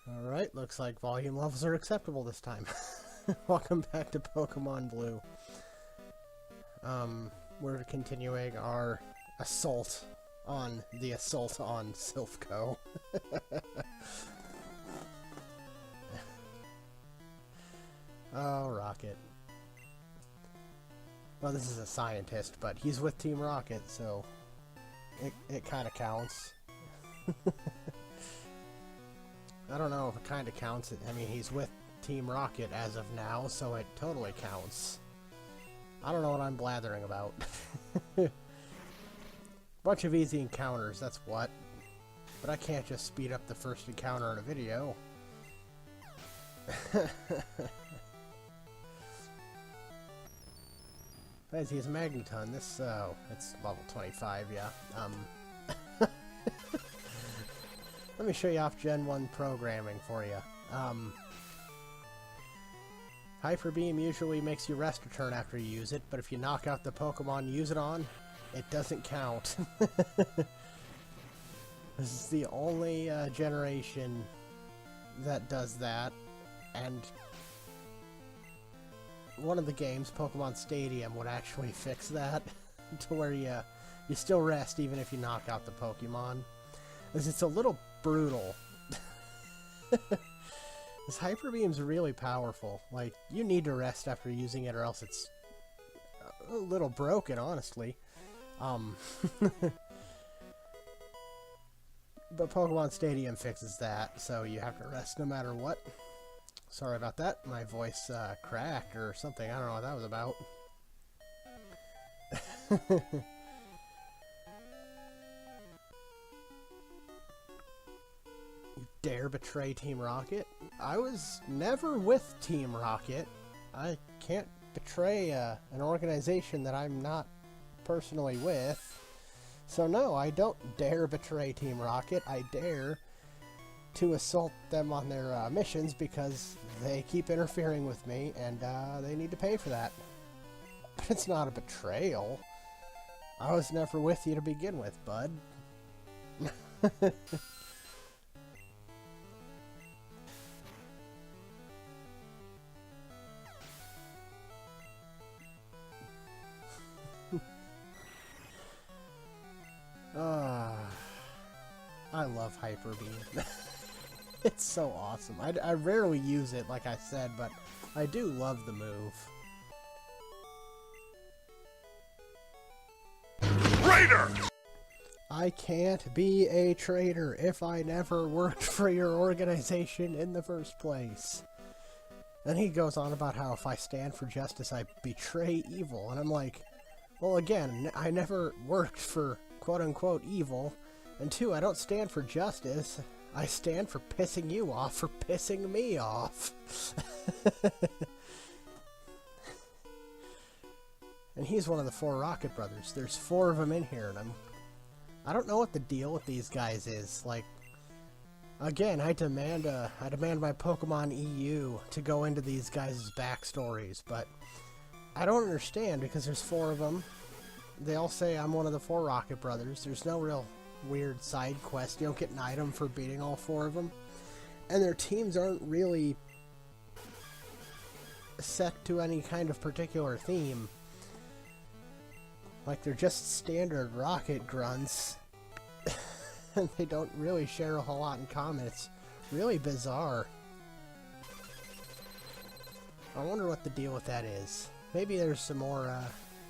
Alright, looks like volume levels are acceptable this time. Welcome back to Pokemon Blue. We're continuing our assault on Silphco. Oh, Rocket. Well, this is a scientist, but he's with Team Rocket, so it kind of counts. I don't know if it kind of counts. I mean, he's with Team Rocket as of now, so it totally counts. I don't know what I'm blathering about. Bunch of easy encounters, that's what. But I can't just speed up the first encounter in a video. As he's Magneton, this, it's level 25, yeah. Let me show you off Gen 1 programming for you. Hyper Beam usually makes you rest a turn after you use it, but if you knock out the Pokemon you use it on, it doesn't count. This is the only generation that does that, and one of the games, Pokemon Stadium, would actually fix that to where you still rest even if you knock out the Pokemon. Because it's a little brutal. This Hyper Beam's really powerful. Like, you need to rest after using it or else it's a little broken, honestly. But Pokemon Stadium fixes that, so you have to rest no matter what. Sorry about that. My voice cracked or something. I don't know what that was about. You dare betray Team Rocket? I was never with Team Rocket. I can't betray an organization that I'm not personally with. So no, I don't dare betray Team Rocket. I dare to assault them on their missions because they keep interfering with me and they need to pay for that. But it's not a betrayal. I was never with you to begin with, bud. I love Hyper Beam. It's so awesome. I rarely use it, like I said, but I do love the move. Traitor! I can't be a traitor if I never worked for your organization in the first place. Then he goes on about how if I stand for justice, I betray evil. And I'm like, well, again, I never worked for quote-unquote evil. And two, I don't stand for justice. I stand for pissing you off for pissing me off. And he's one of the 4 Rocket Brothers. There's 4 of them in here, and I don't know what the deal with these guys is. Like, again, I demand my Pokemon EU to go into these guys' backstories, but I don't understand because there's 4 of them. They all say I'm one of the 4 Rocket Brothers. There's no real weird side quest. You don't get an item for beating all 4 of them. And their teams aren't really set to any kind of particular theme. Like, they're just standard rocket grunts. And they don't really share a whole lot in common. It's really bizarre. I wonder what the deal with that is. Maybe there's some more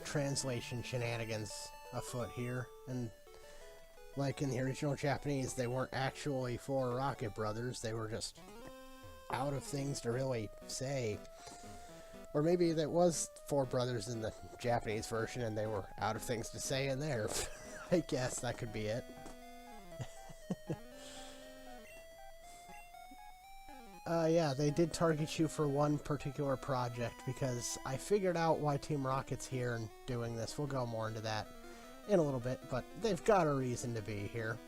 translation shenanigans afoot here. And like in the original Japanese, they weren't actually 4 Rocket Brothers. They were just out of things to really say. Or maybe that was 4 brothers in the Japanese version and they were out of things to say in there. I guess that could be it. Yeah, they did target you for one particular project because I figured out why Team Rocket's here and doing this. We'll go more into that in a little bit, but they've got a reason to be here.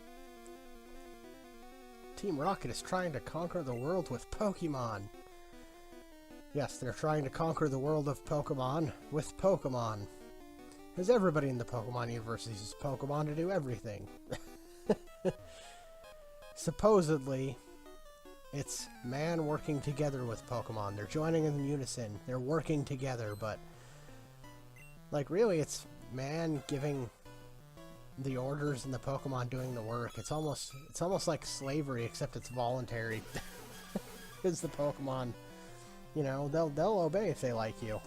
Team Rocket is trying to conquer the world with Pokemon. Yes, they're trying to conquer the world of Pokemon with Pokemon. Because everybody in the Pokemon universe uses Pokemon to do everything. Supposedly, It's man working together with Pokemon. They're joining in unison. They're working together, but like really it's man giving the orders and the Pokemon doing the work. It's almost like slavery, except it's voluntary. Because the Pokemon, you know, they'll obey if they like you.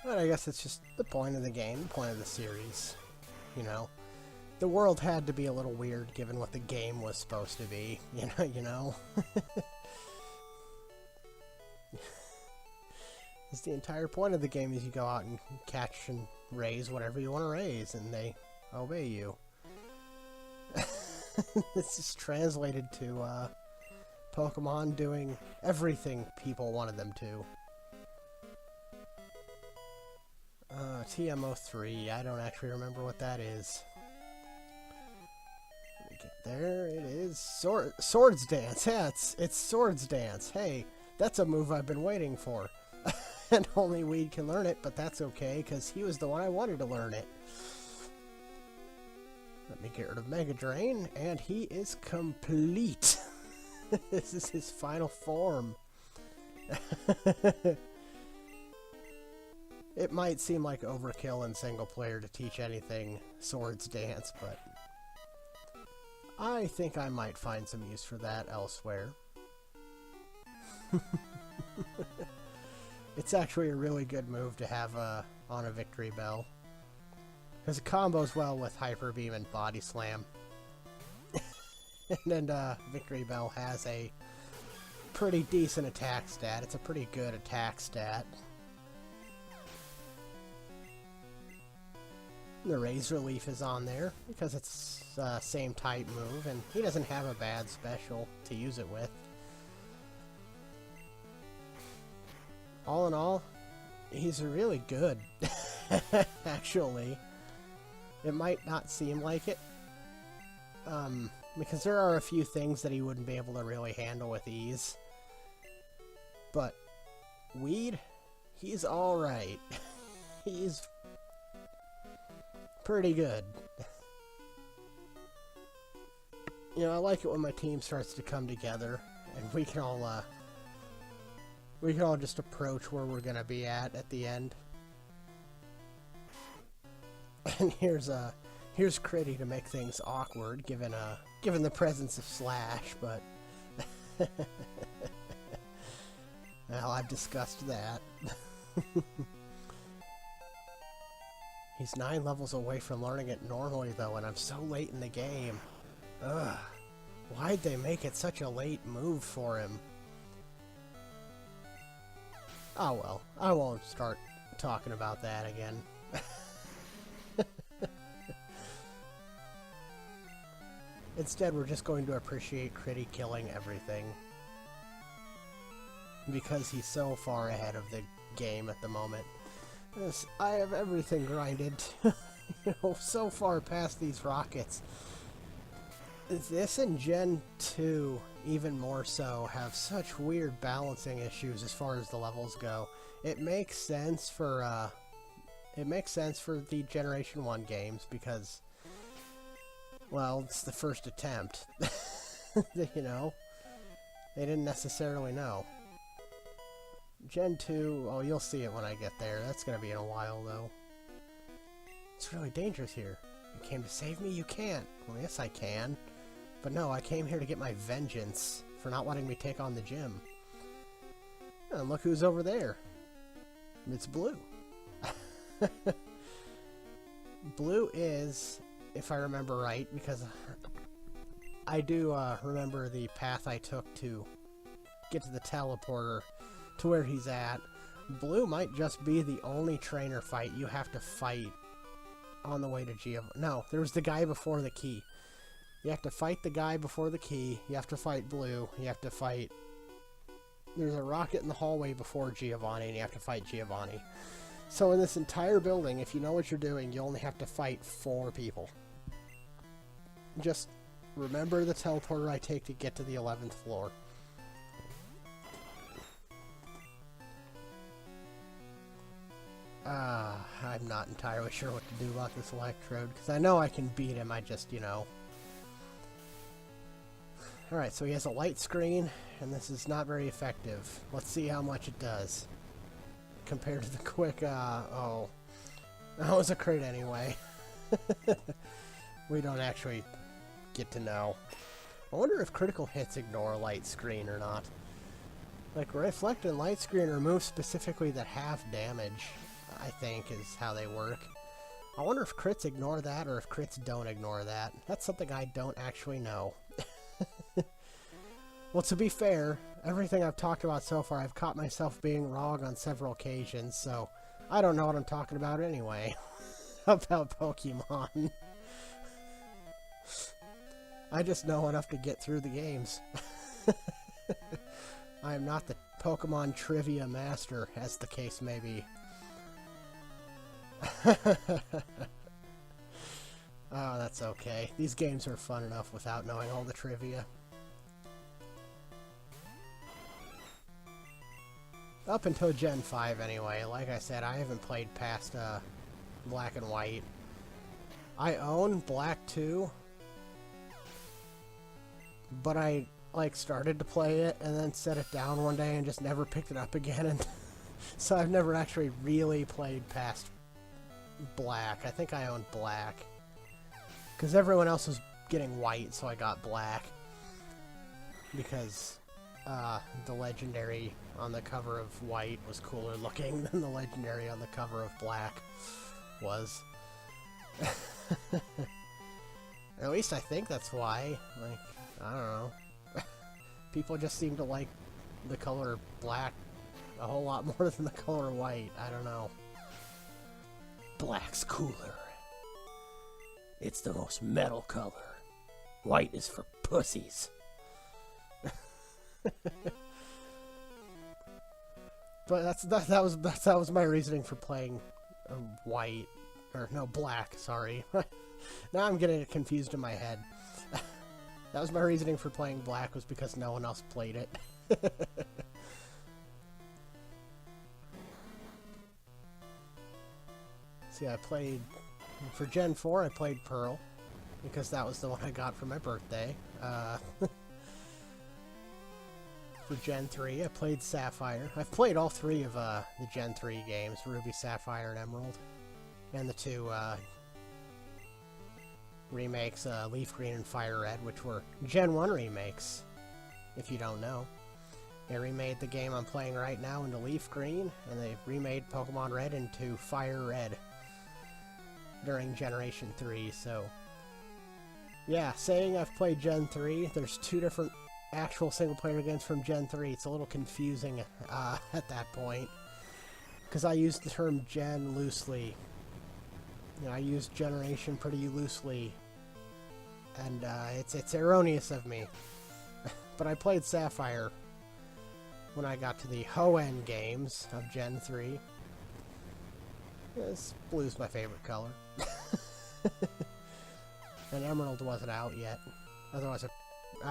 But I guess it's just the point of the game, the point of the series, you know. The world had to be a little weird given what the game was supposed to be, you know. It's the entire point of the game is you go out and catch and raise whatever you want to raise, and they obey you. This is translated to Pokemon doing everything people wanted them to. TMO3, I don't actually remember what that is. Let me get there, it is Swords Dance. Yeah, it's Swords Dance. Hey, that's a move I've been waiting for. And only Weed can learn it, but that's okay, because he was the one I wanted to learn it. Let me get rid of Mega Drain, and he is complete. This is his final form. It might seem like overkill in single player to teach anything Swords Dance, but I think I might find some use for that elsewhere. It's actually a really good move to have on a Victory Bell, because it combos well with Hyper Beam and Body Slam. And then Victory Bell has a pretty decent attack stat. It's a pretty good attack stat. The Razor Leaf is on there because it's same type move, and he doesn't have a bad special to use it with. All in all, he's really good. Actually, it might not seem like it, because there are a few things that he wouldn't be able to really handle with ease. But Weed, he's alright. He's pretty good. You know, I like it when my team starts to come together and we can all just approach where we're gonna be at the end. And here's Critty to make things awkward, given the presence of Slash, but well, I've discussed that. He's 9 levels away from learning it normally, though, and I'm so late in the game. Ugh. Why'd they make it such a late move for him? Oh well, I won't start talking about that again. Instead, we're just going to appreciate Critty killing everything, because he's so far ahead of the game at the moment. Yes, I have everything grinded. You know, so far past these rockets. This and Gen 2, even more so, have such weird balancing issues as far as the levels go. It makes sense for the Generation 1 games because, well, it's the first attempt. You know? They didn't necessarily know. Gen 2, oh, you'll see it when I get there. That's gonna be in a while, though. It's really dangerous here. You came to save me? You can't. Well, yes, I can. But no, I came here to get my vengeance for not letting me take on the gym. And look who's over there. It's Blue. Blue is, if I remember right, because I do remember the path I took to get to the teleporter to where he's at. Blue might just be the only trainer fight you have to fight on the way to Giovanni. No, there was the guy before the key. You have to fight the guy before the key. You have to fight Blue. You have to fight... There's a rocket in the hallway before Giovanni, and you have to fight Giovanni. So in this entire building, if you know what you're doing, you only have to fight 4 people. Just remember the teleporter I take to get to the 11th floor. I'm not entirely sure what to do about this Electrode, because I know I can beat him, I just, you know... Alright, so he has a light screen, and this is not very effective. Let's see how much it does. Compared to the quick, oh. That was a crit anyway. We don't actually get to know. I wonder if critical hits ignore light screen or not. Like, reflect and light screen remove specifically that half damage, I think, is how they work. I wonder if crits ignore that or if crits don't ignore that. That's something I don't actually know. Well, to be fair, everything I've talked about so far, I've caught myself being wrong on several occasions, so I don't know what I'm talking about anyway. About Pokemon. I just know enough to get through the games. I am not the Pokemon trivia master, as the case may be. Oh, that's okay. These games are fun enough without knowing all the trivia. Up until Gen 5 anyway. Like I said, I haven't played past Black and White. I own Black 2, but I started to play it and then set it down one day and just never picked it up again, and so I've never actually really played past Black. I think I owned Black because everyone else was getting White, so I got Black because the legendary on the cover of White was cooler looking than the legendary on the cover of Black was. At least I think that's why. Like, I don't know. People just seem to like the color Black a whole lot more than the color White. I don't know. Black's cooler. It's the most metal color. White is for pussies. But that was my reasoning for playing White, or no, Black. Sorry. Now I'm getting it confused in my head. That was my reasoning for playing Black, was because no one else played it. See, I played for Gen 4. I played Pearl because that was the one I got for my birthday. For Gen 3, I played Sapphire. I've played all three of the Gen 3 games, Ruby, Sapphire, and Emerald. And the two remakes, Leaf Green and Fire Red, which were Gen 1 remakes, if you don't know. They remade the game I'm playing right now into Leaf Green, and they remade Pokemon Red into Fire Red during Generation 3, so... Yeah, saying I've played Gen 3, there's two different actual single-player games from Gen 3. It's a little confusing at that point, because I use the term Gen loosely. You know, I use Generation pretty loosely, and it's erroneous of me. But I played Sapphire when I got to the Hoenn games of Gen 3. This blue's my favorite color. And Emerald wasn't out yet. Otherwise, I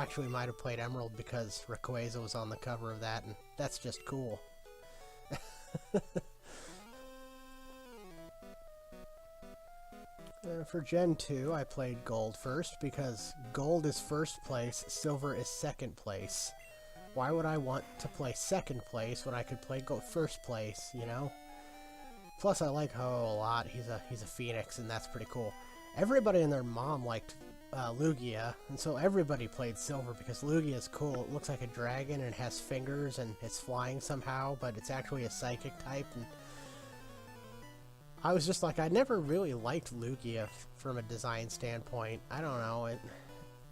actually might have played Emerald because Rayquaza was on the cover of that, and that's just cool. For Gen 2, I played Gold first because Gold is first place, Silver is second place. Why would I want to play second place when I could play first place, you know? Plus, I like Ho a lot. He's a Phoenix, and that's pretty cool. Everybody and their mom liked Lugia, and so everybody played Silver because Lugia is cool. It looks like a dragon and has fingers and it's flying somehow, but it's actually a psychic type. And I was just like, I never really liked Lugia from a design standpoint. I don't know,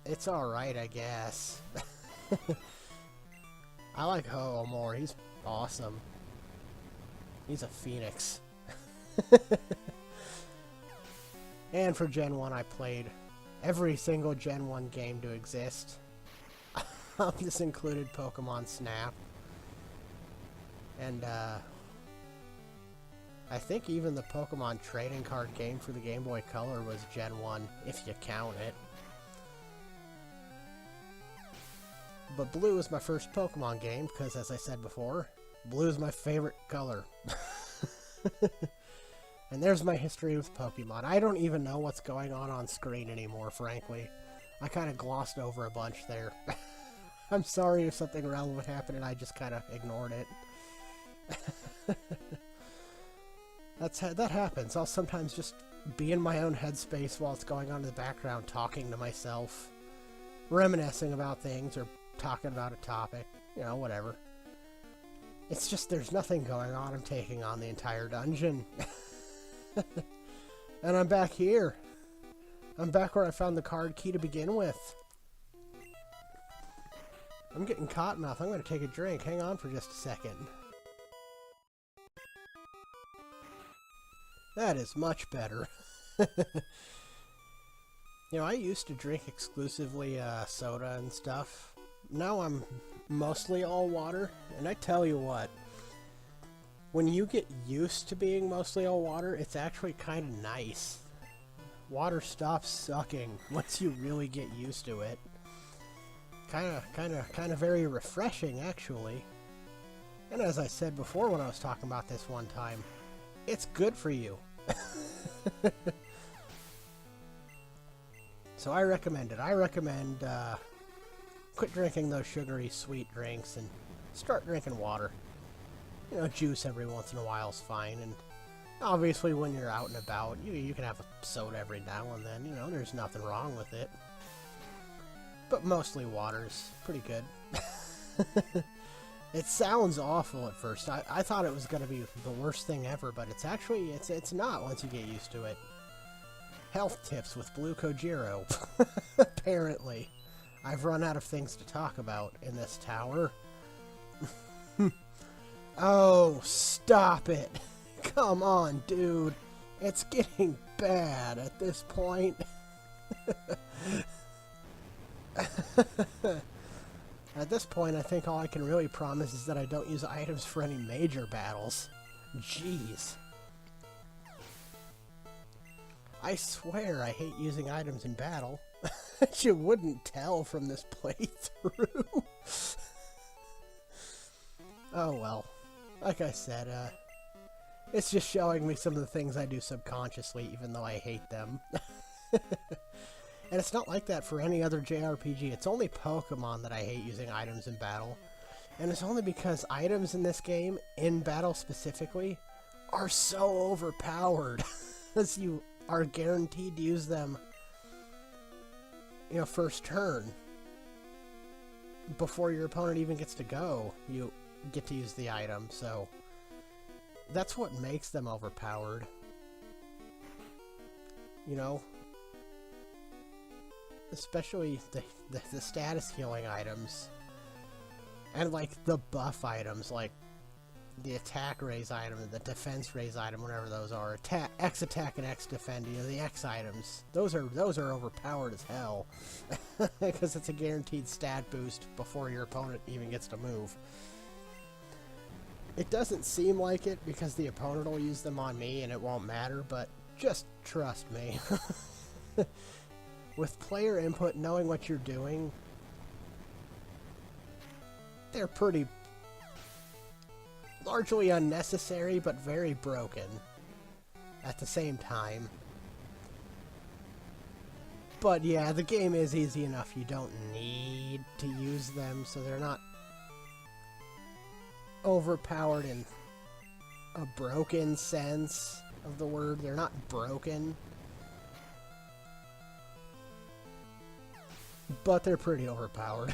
it's alright, I guess. I like Ho more. He's awesome. He's a Phoenix. And for Gen 1, I played every single Gen 1 game to exist. This included Pokemon Snap. And, I think even the Pokemon trading card game for the Game Boy Color was Gen 1, if you count it. But Blue is my first Pokemon game, because as I said before, blue is my favorite color. And there's my history with Pokemon. I don't even know what's going on screen anymore, frankly. I kind of glossed over a bunch there. I'm sorry if something relevant happened and I just kind of ignored it. That happens. I'll sometimes just be in my own headspace while it's going on in the background, talking to myself, reminiscing about things, or talking about a topic, you know, whatever. It's just there's nothing going on. I'm taking on the entire dungeon. And I'm back here. I'm back where I found the card key to begin with. I'm getting cottonmouth. I'm going to take a drink. Hang on for just a second. That is much better. You know, I used to drink exclusively soda and stuff. Now I'm mostly all water. And I tell you what, when you get used to being mostly all water, it's actually kind of nice. Water stops sucking once you really get used to it. Kind of very refreshing, actually. And as I said before when I was talking about this one time, it's good for you. So I recommend it. I recommend quit drinking those sugary sweet drinks and start drinking water. You know, juice every once in a while is fine, and obviously when you're out and about, you can have a soda every now and then. You know, there's nothing wrong with it. But mostly water's pretty good. It sounds awful at first. I thought it was going to be the worst thing ever, but it's actually, it's not once you get used to it. Health tips with Blue Kojiro. Apparently. I've run out of things to talk about in this tower. Oh, stop it. Come on, dude. It's getting bad at this point. At this point, I think all I can really promise is that I don't use items for any major battles. Jeez. I swear I hate using items in battle. You wouldn't tell from this playthrough. Oh well. Like I said, it's just showing me some of the things I do subconsciously, even though I hate them. And it's not like that for any other JRPG. It's only Pokémon that I hate using items in battle. And it's only because items in this game, in battle specifically, are so overpowered. As you are guaranteed to use them, you know, first turn. Before your opponent even gets to go, you get to use the item, so that's what makes them overpowered. You know? Especially the status healing items. And like the buff items, like the attack raise item and the defense raise item, whatever those are. X attack and X defend, you know, the X items. Those are overpowered as hell. Because it's a guaranteed stat boost before your opponent even gets to move. It doesn't seem like it because the opponent will use them on me and it won't matter, but just trust me. With player input, knowing what you're doing, they're pretty largely unnecessary, but very broken at the same time. But yeah, the game is easy enough. You don't need to use them, so they're not overpowered in a broken sense of the word. They're not broken. But they're pretty overpowered.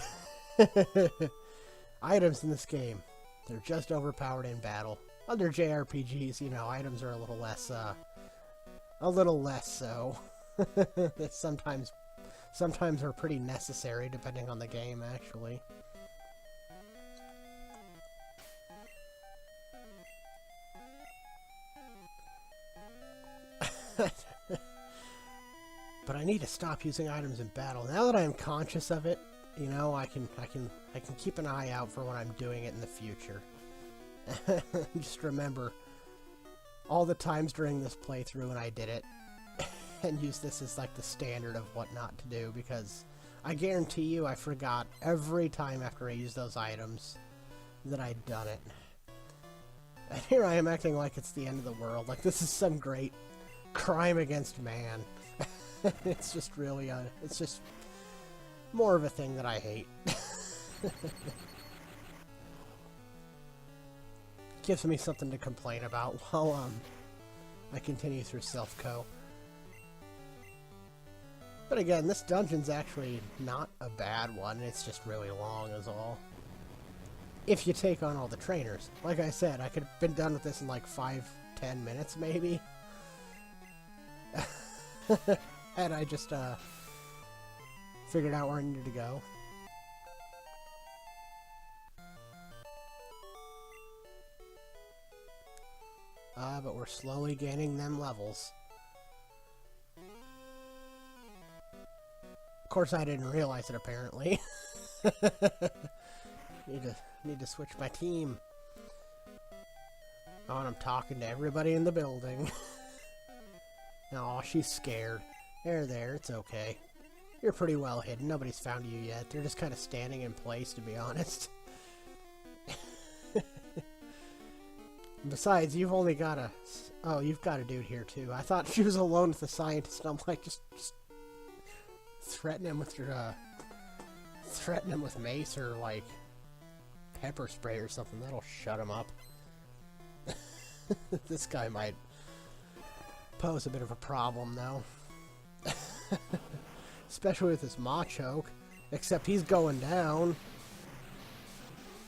Items in this game, they're just overpowered in battle. Other JRPGs, you know, items are a little less so. That sometimes are pretty necessary depending on the game, actually. But I need to stop using items in battle. Now that I am conscious of it, you know, I can keep an eye out for when I'm doing it in the future. Just remember all the times during this playthrough when I did it, and use this as like the standard of what not to do, because I guarantee you I forgot every time after I used those items that I'd done it. And here I am acting like it's the end of the world, like this is some great crime against man. It's just really, it's just more of a thing that I hate. Gives me something to complain about while I continue through Self-Co. But again, this dungeon's actually not a bad one, it's just really long is all. If you take on all the trainers. Like I said, I could have been done with this in like 5-10 minutes maybe. And I just figured out where I needed to go. But we're slowly gaining them levels. Of course, I didn't realize it, apparently. Need to switch my team. Oh, and I'm talking to everybody in the building. Aw, she's scared. There, it's okay. You're pretty well hidden. Nobody's found you yet. They're just kind of standing in place, to be honest. Besides, you've only got a... Oh, you've got a dude here, too. I thought she was alone with the scientist, and I'm like, just threaten him with your, threaten him with mace or, like, pepper spray or something. That'll shut him up. This guy might pose a bit of a problem, though. Especially with his Machoke. Except he's going down.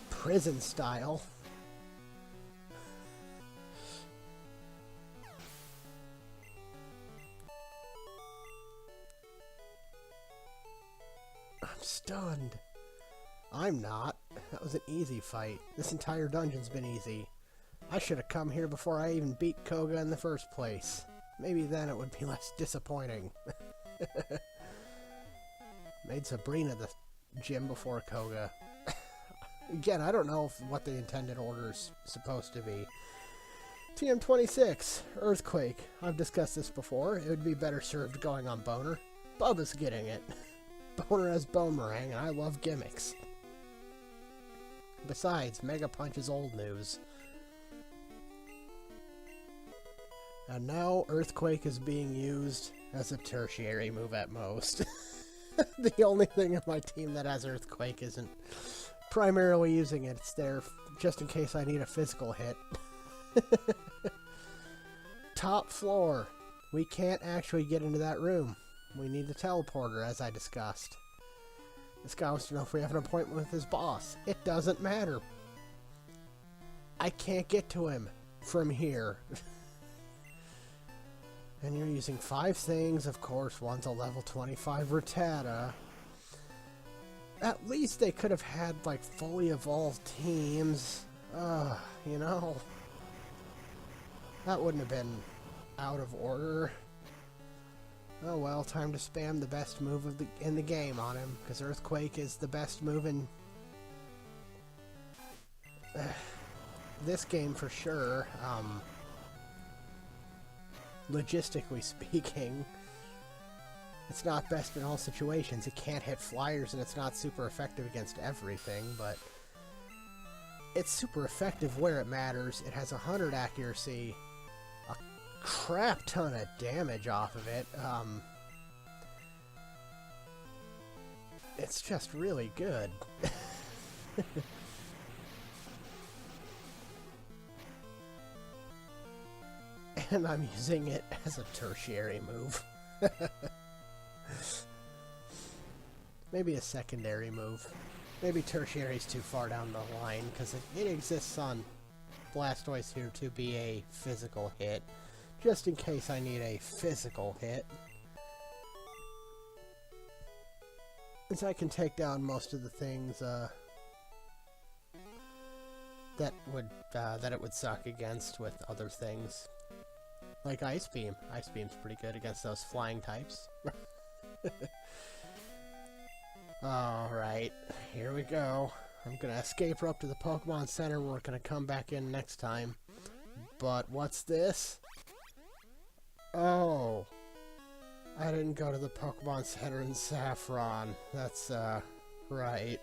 Prison style. I'm stunned. I'm not. That was an easy fight. This entire dungeon's been easy. I should have come here before I even beat Koga in the first place. Maybe then it would be less disappointing. Made Sabrina the gym before Koga. Again, I don't know what the intended order's supposed to be. TM26, Earthquake. I've discussed this before. It would be better served going on Boner. Bubba's getting it. Boner has Boomerang, and I love gimmicks. Besides, Mega Punch is old news. And now Earthquake is being used as a tertiary move at most. The only thing in my team that has Earthquake isn't primarily using it. It's there just in case I need a physical hit. Top floor. We can't actually get into that room. We need the teleporter, as I discussed. This guy wants to know if we have an appointment with his boss. It doesn't matter. I can't get to him from here. And you're using 5 things, of course. One's a level 25 Rattata. At least they could have had, like, fully evolved teams. You know. That wouldn't have been out of order. Oh well, time to spam the best move in the game on him, because Earthquake is the best move in this game for sure. Logistically speaking, it's not best in all situations. It can't hit flyers, and it's not super effective against everything, but it's super effective where it matters. It has 100 accuracy, a crap ton of damage off of it. It's just really good. And I'm using it as a tertiary move. Maybe a secondary move. Maybe tertiary's too far down the line, because it exists on Blastoise here to be a physical hit. Just in case I need a physical hit. And so I can take down most of the things that it would suck against with other things. Like Ice Beam. Ice Beam's pretty good against those flying types. Alright, here we go. I'm gonna escape her up to the Pokemon Center. We're gonna come back in next time. But what's this? Oh. I didn't go to the Pokemon Center in Saffron. That's, right.